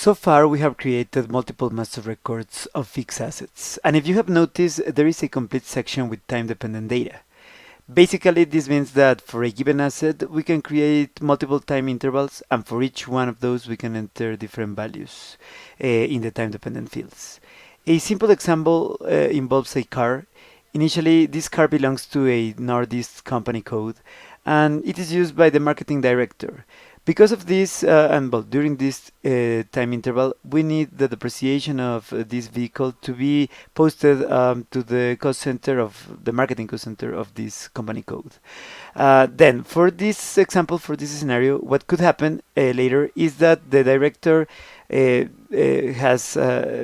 So far, we have created multiple master records of fixed assets. And if you have noticed, there is a complete section with time-dependent data. Basically, this means that for a given asset, we can create multiple time intervals, and for each one of those, we can enter different values in the time-dependent fields. A simple example involves a car. Initially, this car belongs to a Northeast company code, and it is used by the marketing director. Because of this, and well, during this time interval, we need the depreciation of this vehicle to be posted to the cost center of the marketing cost center of this company code. Then, for this example, for this scenario, what could happen later is that the director has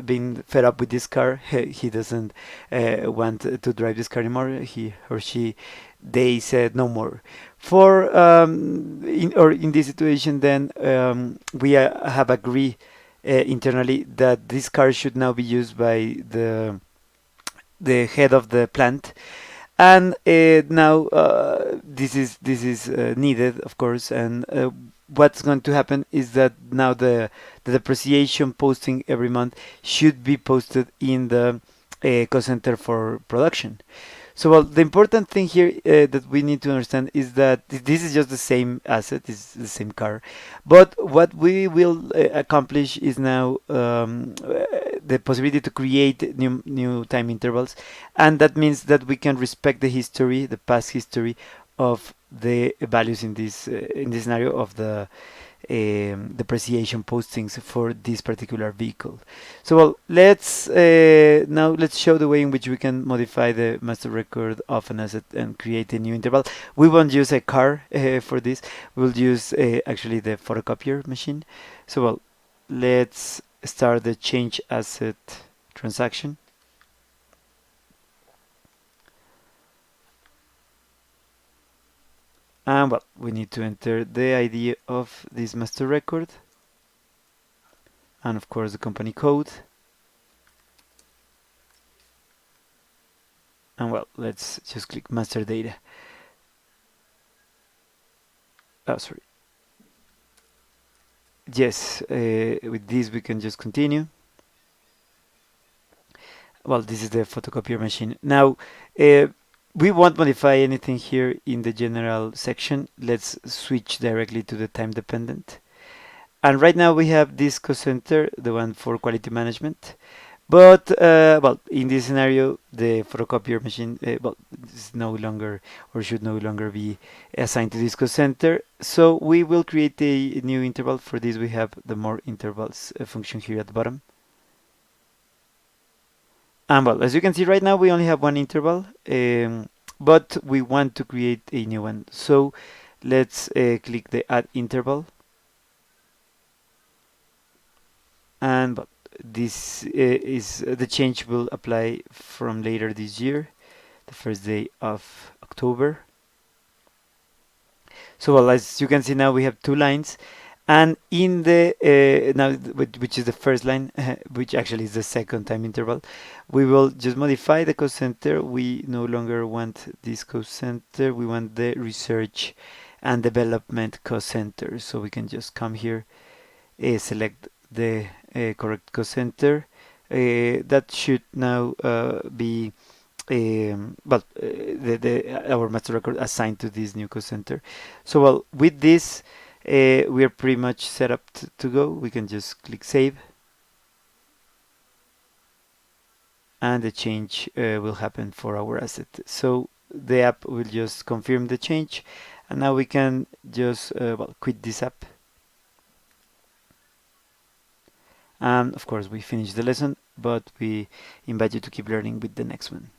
been fed up with this car. He doesn't want to drive this car anymore. He or she, they said no more. For in this situation, then we have agreed internally that this car should now be used by the head of the plant, and now this is needed, of course, and what's going to happen is that now the depreciation posting every month should be posted in the cost center for production. So, well, the important thing here that we need to understand is that this is just the same asset, it's the same car, but what we will accomplish is now the possibility to create new time intervals, and that means that we can respect the history, the past history of the values in this scenario of the depreciation postings for this particular vehicle. So, well, let's show the way in which we can modify the master record of an asset and create a new interval. We won't use a car for this. We'll use actually the photocopier machine. So, well, let's start the change asset transaction. And well, we need to enter the ID of this master record, and of course the company code. And well, let's just click master data. Oh, sorry. Yes, with this we can just continue. Well, this is the photocopier machine. Now, we won't modify anything here in the general section. Let's switch directly to the time dependent. And right now we have this cost center, the one for quality management. But, well, in this scenario, the photocopier machine, well, is no longer or should no longer be assigned to this cost center. So we will create a new interval. For this, we have the more intervals function here at the bottom. And well, as you can see right now, we only have one interval, but we want to create a new one. So let's click the add interval. And well, this is the change will apply from later this year, the first day of October. So, well, as you can see now, we have two lines. And in the now, which is the first line, which actually is the second time interval, we will just modify the cost center. We no longer want this cost center. We want the research and development cost center. So we can just come here, select the correct cost center. That should now be well, our master record assigned to this new cost center. So, well, with this, we are pretty much set up to go. We can just click save, and the change will happen for our asset. So the app will just confirm the change, and now we can just well, quit this app. And of course we finished the lesson, but we invite you to keep learning with the next one.